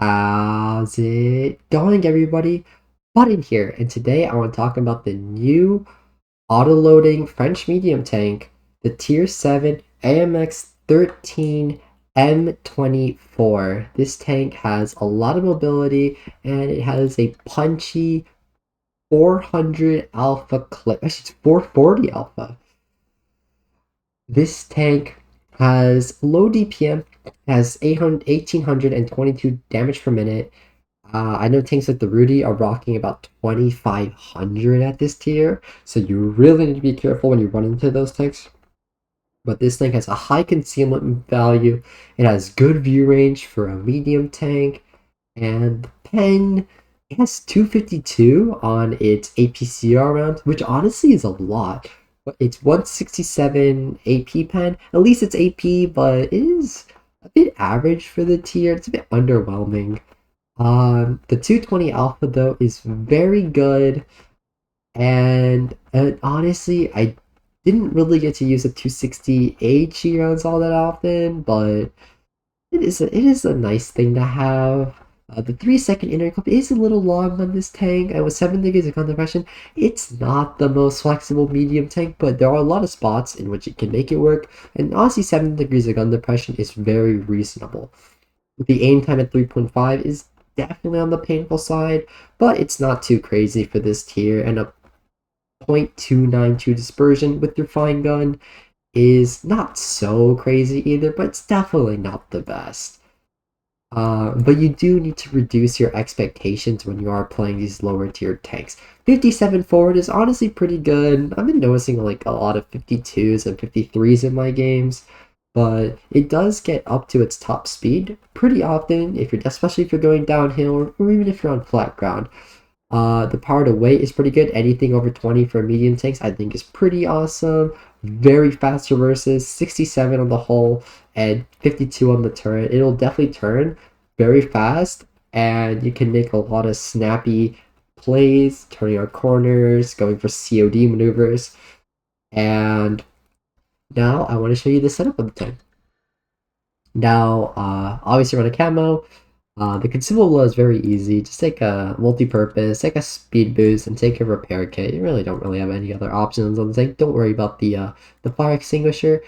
How's it going, everybody? Button here, and today I want to talk about the new auto-loading French medium tank, the Tier 7 AMX 13 M24. This tank has a lot of mobility, and it has a punchy 400 alpha clip. Actually, it's 440 alpha. This tank has low DPM, has 1822 damage per minute. I know tanks like the Rudy are rocking about 2500 at this tier, so you really need to be careful when you run into those tanks. But this tank has a high concealment value, it has good view range for a medium tank, and the pen, it has 252 on its APCR round, which honestly is a lot. But it's 167 AP pen. At least it's AP, but it is a bit average for the tier. It's a bit underwhelming. The 220 alpha though is very good, and honestly, I didn't really get to use the 260 AHE rounds all that often, but it is a nice thing to have. The 3-second interclip is a little long on this tank, and with 7 degrees of gun depression, it's not the most flexible medium tank, but there are a lot of spots in which it can make it work, and honestly 7 degrees of gun depression is very reasonable. The aim time at 3.5 is definitely on the painful side, but it's not too crazy for this tier, and a 0.292 dispersion with your fine gun is not so crazy either, but it's definitely not the best. But you do need to reduce your expectations when you are playing these lower tier tanks. 57 forward is honestly pretty good. I've been noticing like a lot of 52s and 53s in my games, but it does get up to its top speed pretty often, if you're especially if you're going downhill or even if you're on flat ground. The power to weight is pretty good. Anything over 20 for medium tanks I think is pretty awesome. Very fast reverses, 67 on the hull and 52 on the turret. It'll definitely turn very fast, and you can make a lot of snappy plays, turning our corners, going for COD maneuvers. And now I want to show you the setup of the tank. Now, obviously run a camo. The consumable is very easy. Just take a multi-purpose, take a speed boost, and take a repair kit. You really don't really have any other options on the tank. Don't worry about the fire extinguisher.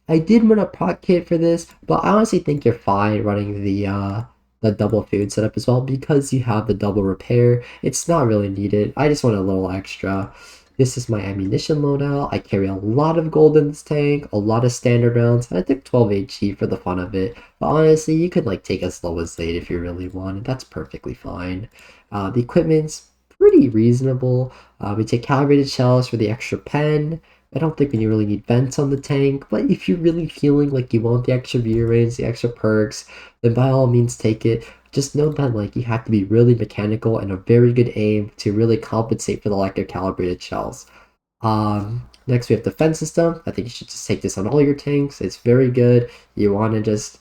I did run a pot kit for this, but I honestly think you're fine running the double food setup as well because you have the double repair. It's not really needed. I just want a little extra. This is my ammunition loadout. I carry a lot of gold in this tank, a lot of standard rounds, and I took 12 HE for the fun of it. But honestly, you could like take as low as 8 if you really wanted. That's perfectly fine. The equipment's pretty reasonable. We take calibrated shells for the extra pen. I don't think you really need vents on the tank, but if you're really feeling like you want the extra view range, the extra perks, then by all means take it. Just know that like you have to be really mechanical and a very good aim to really compensate for the lack of calibrated shells. Next we have the fence system. I think you should just take this on all your tanks. It's very good. You want to just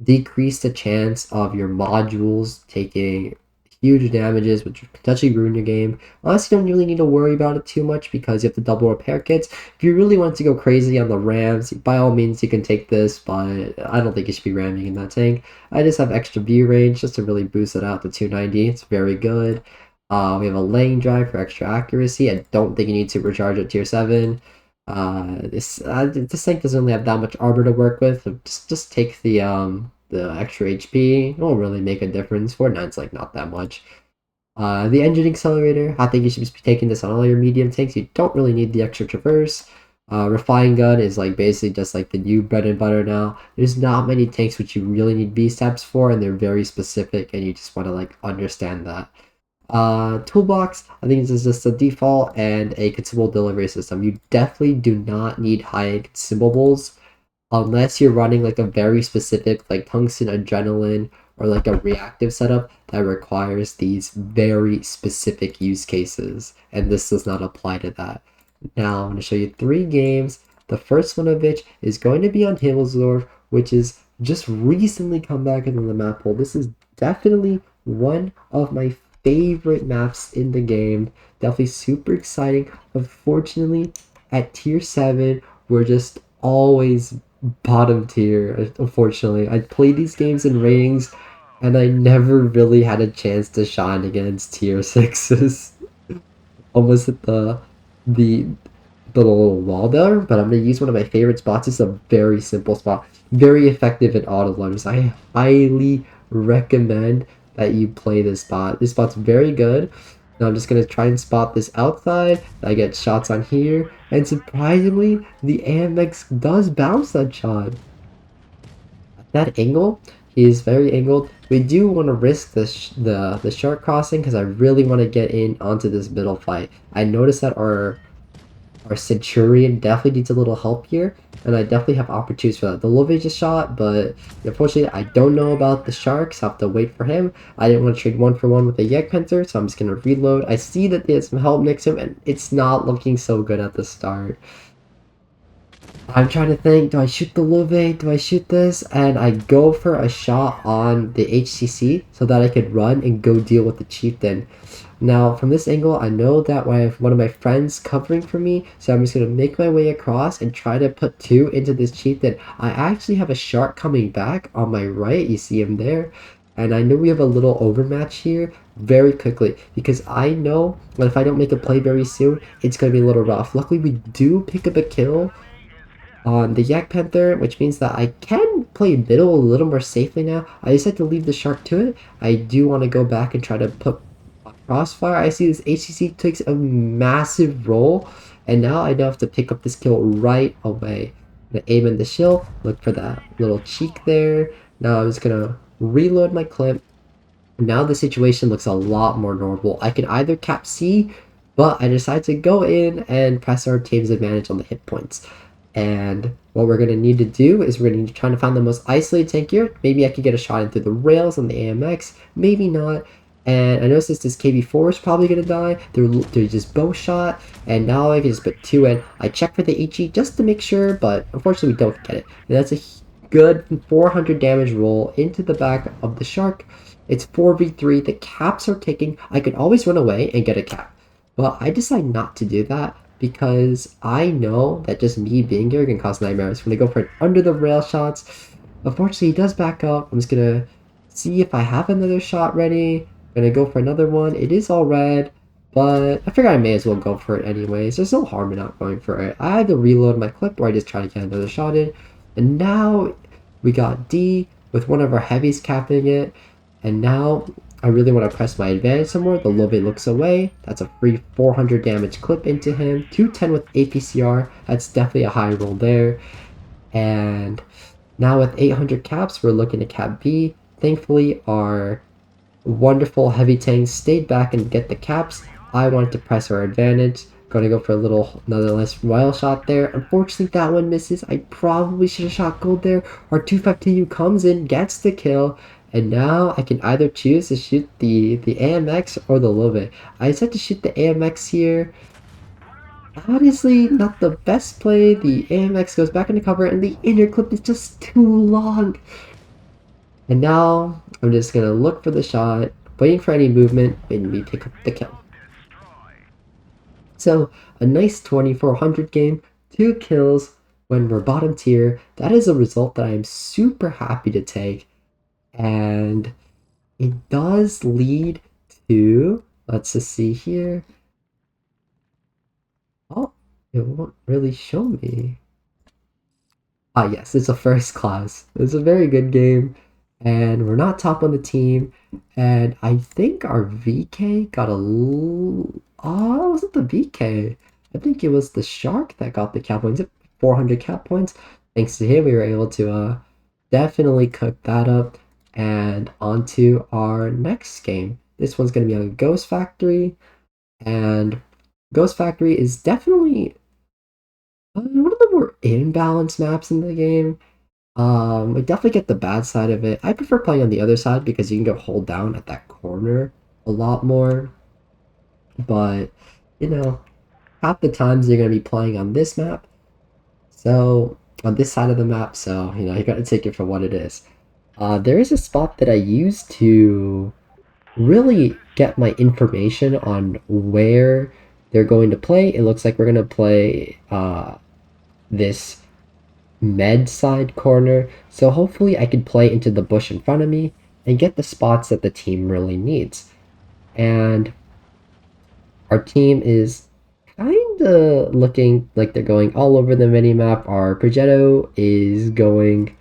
decrease the chance of your modules taking huge damages, which would potentially ruin your game. Honestly, you don't really need to worry about it too much because you have the double repair kits. If you really want to go crazy on the rams, by all means you can take this, but I don't think you should be ramming in that tank. I just have extra view range just to really boost it out to 290. It's very good. We have a laying drive for extra accuracy. I don't think you need to recharge at tier 7. This tank doesn't really have that much armor to work with. So just take the extra HP. It won't really make a difference. 49's like not that much. The engine accelerator, I think you should just be taking this on all your medium tanks. You don't really need the extra traverse. Refine gun is like basically just like the new bread and butter now. There's not many tanks which you really need B-steps for, and they're very specific, and you just want to like understand that. Toolbox, I think this is just a default and a consumable delivery system. You definitely do not need high consumables unless you're running like a very specific like tungsten adrenaline or like a reactive setup that requires these very specific use cases, and this does not apply to that. Now I'm going to show you 3 games. The first one of which is going to be on Himmelsdorf, which is just recently come back into the map pool. This is definitely one of my favorite maps in the game. Definitely super exciting. Unfortunately, at tier 7, we're just always bottom tier, unfortunately. I play these games in ratings and I never really had a chance to shine against tier 6s. Almost at the the little wall there, but I'm gonna use one of my favorite spots. It's a very simple spot, very effective in auto loaders. I highly recommend that you play this spot. This spot's very good. Now I'm just gonna try and spot this outside. I get shots on here, and surprisingly, the AMX does bounce that shot. That angle, he is very angled. We do want to risk the shark crossing because I really want to get in onto this middle fight. I noticed that our Centurion definitely needs a little help here, and I definitely have opportunities for that. The Love just shot, but unfortunately I don't know about the Sharks. I have to wait for him. I didn't want to trade 1-for-1 with a Panther, so I'm just going to reload. I see that there's some help next to him, and it's not looking so good at the start. I'm trying to think, do I shoot the Love? Do I shoot this? And I go for a shot on the HCC so that I could run and go deal with the Chieftain. Now, from this angle, I know that I have one of my friends covering for me, so I'm just going to make my way across and try to put 2 into this Chieftain. I actually have a shark coming back on my right. You see him there. And I know we have a little overmatch here very quickly because I know that if I don't make a play very soon, it's going to be a little rough. Luckily, we do pick up a kill on the Yak Panther, which means that I can play middle a little more safely now. I decided to leave the shark to it. I do want to go back and try to put a crossfire. I see this HCC takes a massive roll, and now I have to pick up this kill right away. I'm gonna aim in the shield, look for that little cheek there. Now I'm just gonna reload my clip. Now the situation looks a lot more normal. I can either cap C, but I decide to go in and press our team's advantage on the hit points. And what we're going to need to do is we're going to need to try to find the most isolated tank here. Maybe I could get a shot in through the rails on the AMX. Maybe not. And I noticed this KV4 is probably going to die. They're just bow shot. And now I can just put 2 in. I check for the HE just to make sure, but unfortunately we don't get it. And that's a good 400 damage roll into the back of the shark. It's 4v3. The caps are ticking. I could always run away and get a cap. But I decide not to do that because I know that just me being here can cause nightmares. I'm going to go for an under the rail shots. Unfortunately, he does back up. I'm just going to see if I have another shot ready. I'm going to go for another one. It is all red, but I figure I may as well go for it anyways. There's no harm in not going for it. I either reload my clip or I just try to get another shot in. And now we got D with one of our heavies capping it. And now I really want to press my advantage somewhere. The Lobe looks away. That's a free 400 damage clip into him. 210 with APCR. That's definitely a high roll there. And now with 800 caps, we're looking to cap B. Thankfully, our wonderful heavy tanks stayed back and get the caps. I wanted to press our advantage. Going to go for another less royal shot there. Unfortunately, that one misses. I probably should have shot gold there. Our 252 comes in, gets the kill. And now I can either choose to shoot the AMX or the Lobe. I decided to shoot the AMX here. Honestly, not the best play. The AMX goes back into cover and the inner clip is just too long. And now I'm just going to look for the shot, waiting for any movement, and we pick up the kill. So a nice 2400 game, 2 kills when we're bottom tier. That is a result that I am super happy to take. And it does lead to, let's just see here. Oh, it won't really show me. Ah, yes, it's a first class. It's a very good game. And we're not top on the team. And I think our VK got a little... Oh, it wasn't the VK. I think it was the Shark that got the cap points. 400 cap points. Thanks to him, we were able to definitely cook that up. And on to our next game. This one's going to be on Ghost Factory. And Ghost Factory is definitely one of the more imbalanced maps in the game. I definitely get the bad side of it. I prefer playing on the other side because you can go hold down at that corner a lot more. But, you know, half the times you're going to be playing on this map. So, on this side of the map. So, you know, you got to take it for what it is. There is a spot that I use to really get my information on where they're going to play. It looks like we're going to play this med side corner. So hopefully I can play into the bush in front of me and get the spots that the team really needs. And our team is kind of looking like they're going all over the minimap. Our Progetto is going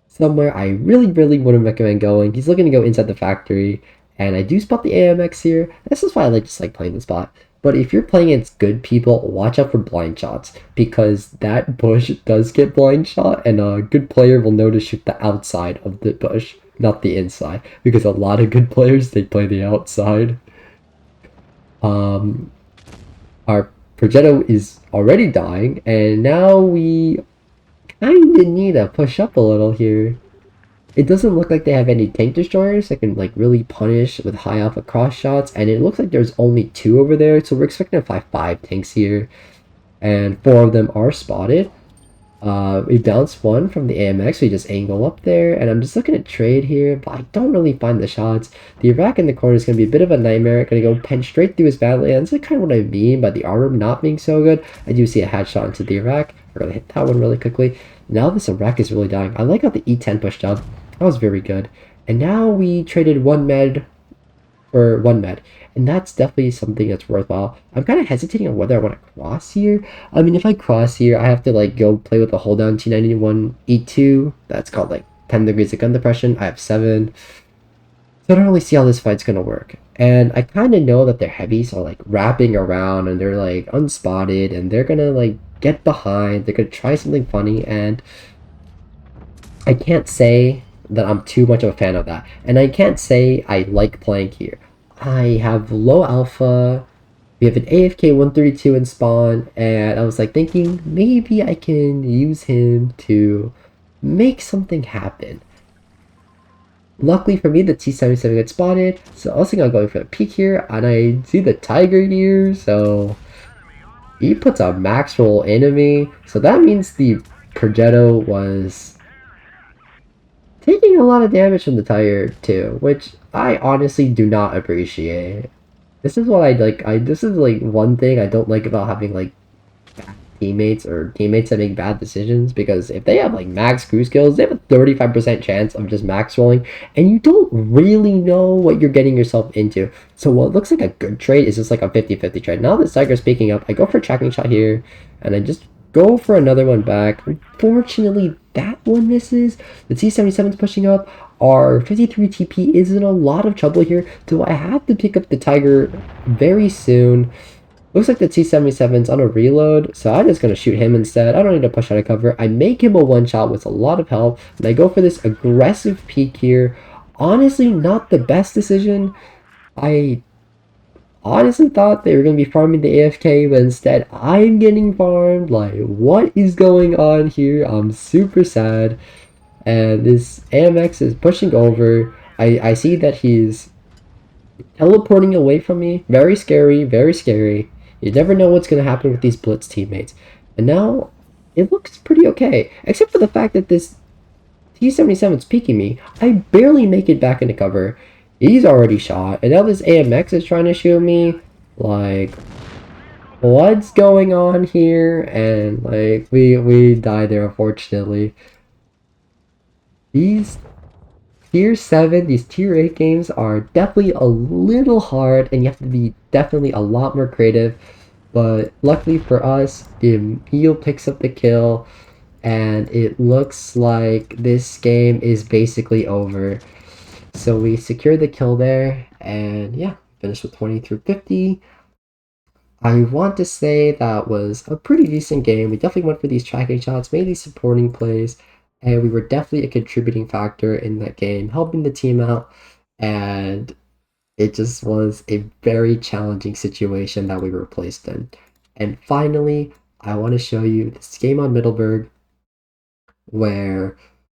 somewhere I really, really wouldn't recommend going. He's looking to go inside the factory, and I do spot the AMX here. This is why I just like playing the spot. But if you're playing against good people, watch out for blind shots, because that bush does get blind shot, and a good player will know to shoot the outside of the bush, not the inside, because a lot of good players, they play the outside. Um, our Progetto is already dying, and now we kinda need to push up a little here. It doesn't look like they have any tank destroyers that can like really punish with high alpha cross shots, and it looks like there's only 2 over there, so we're expecting to find 5 tanks here, and 4 of them are spotted. We bounced one from the AMX, we just angle up there, and I'm just looking at trade here, but I don't really find the shots. The Iraq in the corner is going to be a bit of a nightmare, going to go pen straight through his Badlands. That's kind of what I mean by the armor not being so good. I do see a headshot into the Iraq. We're going to hit that one really quickly. Now this Iraq is really dying. I like how the E10 pushed up. That was very good. And now we traded 1 med for 1 med, and that's definitely something that's worthwhile. I'm kind of hesitating on whether I want to cross here. I mean, if I cross here, I have to like go play with the hold down T91 E2. That's called like 10 degrees of gun depression. I have 7. So I don't really see how this fight's gonna work. And I kind of know that their heavies are like wrapping around and they're like unspotted and they're gonna like get behind. They're gonna try something funny, and I can't say that I'm too much of a fan of that. And I can't say I like playing here. I have low alpha. We have an AFK 132 in spawn, and I was like thinking maybe I can use him to make something happen. Luckily for me, the T77 gets spotted, so I was thinking I'm going for the peek here, and I see the Tiger here, so he puts a max roll into me, so that means the Progetto was taking a lot of damage from the tire too, which I honestly do not appreciate. This is what I like. This is like one thing I don't like about having like bad teammates or teammates that make bad decisions, because if they have like max cruise kills, they have a 35% chance of just max rolling, and you don't really know what you're getting yourself into. So what looks like a good trade is just like a 50-50 trade. Now that Tiger's speaking up, I go for a tracking shot here, and I just go for another one back. Unfortunately, that one misses. The T77's pushing up. Our 53 TP is in a lot of trouble here, so I have to pick up the Tiger very soon. Looks like the T77's on a reload, so I'm just going to shoot him instead. I don't need to push out of cover. I make him a one-shot with a lot of help, and I go for this aggressive peek here. Honestly, not the best decision. I honestly thought they were going to be farming the AFK, but instead I'm getting farmed. Like, what is going on here? I'm super sad. And this AMX is pushing over. I see that he's teleporting away from me. Very scary, very scary. You never know what's going to happen with these Blitz teammates. And now it looks pretty okay, except for the fact that this T77's peeking me. I barely make it back into cover. He's already shot, and now this AMX is trying to shoot me. Like, what's going on here? And like, we die there, unfortunately. These tier 7, these tier 8 games are definitely a little hard, and you have to be definitely a lot more creative. But luckily for us, the heal picks up the kill, and it looks like this game is basically over. So we secure the kill there, and yeah, finished with 20 through 50. I want to say that was a pretty decent game. We definitely went for these tracking shots, made these supporting plays, and we were definitely a contributing factor in that game, helping the team out, and it just was a very challenging situation that we were placed in. And finally, I want to show you this game on Middleburg, where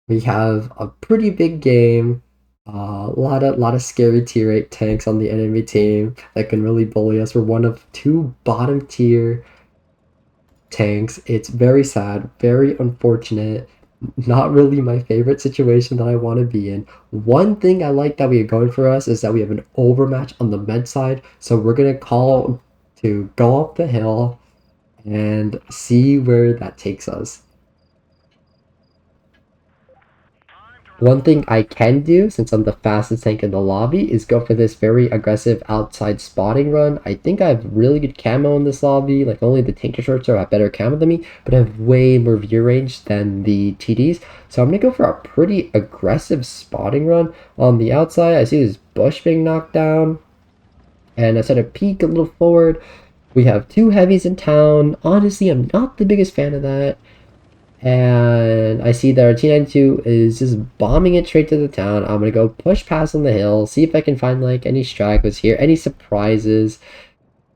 we have a pretty big game, a lot of scary tier 8 tanks on the enemy team that can really bully us. We're one of 2 bottom tier tanks. It's very sad, very unfortunate. Not really my favorite situation that I want to be in. One thing I like that we are going for us is that we have an overmatch on the med side, so we're gonna call to go up the hill and see where that takes us. One thing I can do, since I'm the fastest tank in the lobby, is go for this very aggressive outside spotting run. I think I have really good camo in this lobby. Like, only the tanker shorts have better camo than me, but I have way more view range than the TDs. So I'm gonna go for a pretty aggressive spotting run on the outside. I see this bush being knocked down, and I set a peek a little forward. We have two heavies in town. Honestly, I'm not the biggest fan of that. And I see that our T92 is just bombing it straight to the town. I'm gonna go push past on the hill, see if I can find like any stragglers here, any surprises.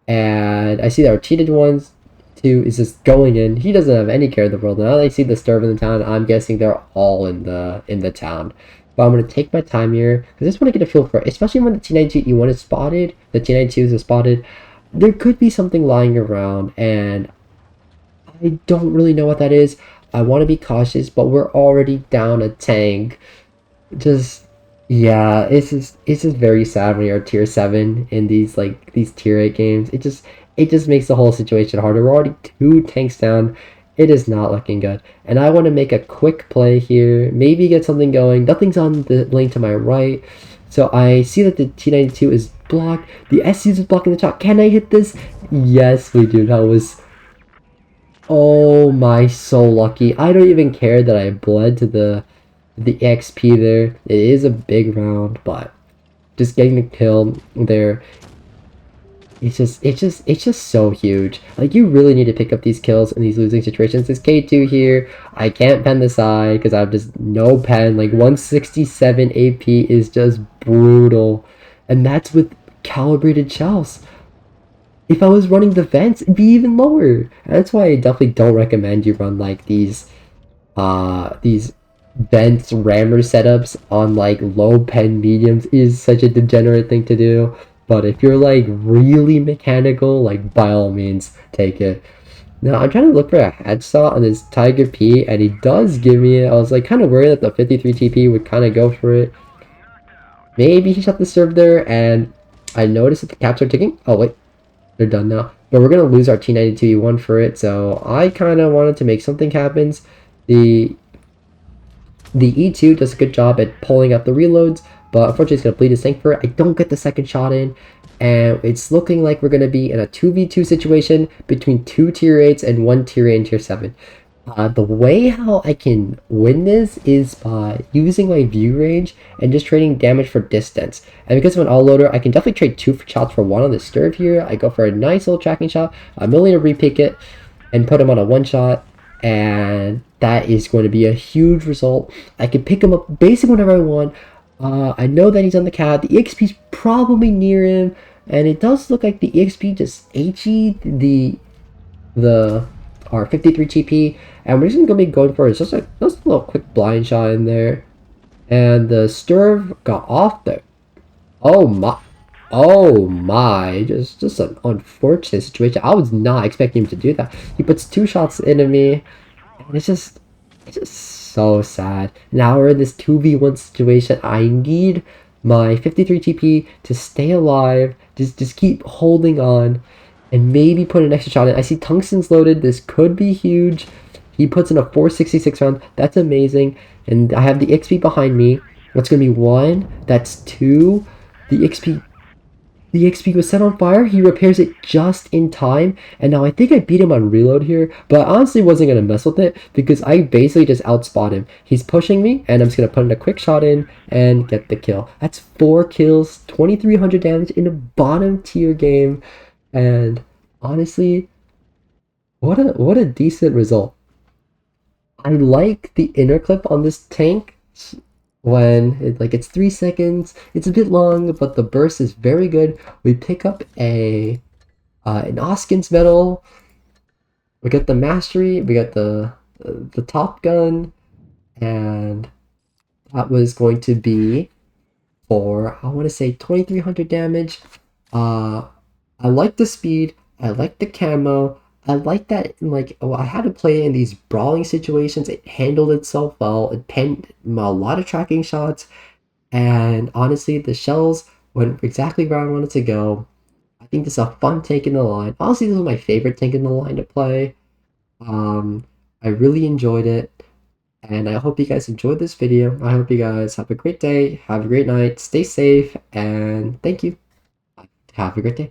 And I see that our T92 is just going in. He doesn't have any care in the world. Now that I see the Sturv in the town, I'm guessing they're all in the town. But I'm gonna take my time here because I just want to get a feel for it, especially when the T92 E1 is spotted, the T92s is spotted. There could be something lying around, and I don't really know what that is. I want to be cautious, but we're already down a tank. Just yeah, it's just very sad when you're tier 7 in these tier 8 games. It just makes the whole situation harder. We're already two tanks down. It is not looking good. And I want to make a quick play here. Maybe get something going. Nothing's on the lane to my right. So I see that the T92 is blocked. The SUs is blocking the top. Can I hit this? Yes, we do. That was oh my, so lucky. I don't even care that I bled to the XP there. It is a big round, but just getting the kill there, it's just so huge. Like, you really need to pick up these kills in these losing situations. This K2 here, I can't pen the side because I have just no pen. Like, 167 AP is just brutal. And that's with calibrated shells. If I was running the vents, it'd be even lower. And that's why I definitely don't recommend you run like these vents rammer setups on like low pen mediums. Is such a degenerate thing to do. But if you're like really mechanical, like, by all means take it. Now I'm trying to look for a headshot on this Tiger P, and he does give me it. I was like kind of worried that the 53 TP would kind of go for it. Maybe he shot the serve there, and I noticed that the caps are ticking. Oh wait, they're done now. But we're going to lose our T92E1 for it, so I kind of wanted to make something happen. The E2 does a good job at pulling out the reloads, but unfortunately it's going to bleed his tank for it. I don't get the second shot in, and it's looking like we're going to be in a 2v2 situation between two tier 8s and one tier 8 and tier 7. The way how I can win this is by using my view range and just trading damage for distance. And because I'm an all-loader, I can definitely trade two shots for one on the Sturv here. I go for a nice little tracking shot. I'm willing to repick it and put him on a one-shot. And that is going to be a huge result. I can pick him up basically whenever I want. I know that he's on the cat. The EXP's probably near him. And it does look like the EXP just HE'd the our 53 TP, and we're just gonna be going for just a little quick blind shot in there, and the Sturv got off there. Oh my, just an unfortunate situation. I was not expecting him to do that. He puts two shots into me, and it's just so sad. Now we're in this 2v1 situation. I need my 53 TP to stay alive, just keep holding on, and maybe put an extra shot in. I see tungsten's loaded. This could be huge. He puts in a 466 round. That's amazing. And I have the XP behind me. That's going to be one. That's two. The XP was set on fire. He repairs it just in time. And now I think I beat him on reload here. But I honestly wasn't going to mess with it because I basically just outspot him. He's pushing me, and I'm just going to put in a quick shot in and get the kill. That's 4 kills, 2,300 damage in a bottom tier game. And honestly, what a decent result. I like the inner clip on this tank when it's 3 seconds. It's a bit long, but the burst is very good. We pick up an Oskins medal. We get the mastery. We got the top gun, and that was going to be for, I want to say, 2,300 damage. I like the speed. I like the camo. I like that, I had to play in these brawling situations. It handled itself well. It penned a lot of tracking shots. And honestly, the shells went exactly where I wanted to go. I think this is a fun tank in the line. Honestly, this was my favorite tank in the line to play. I really enjoyed it. And I hope you guys enjoyed this video. I hope you guys have a great day, have a great night, stay safe, and thank you. Have a great day.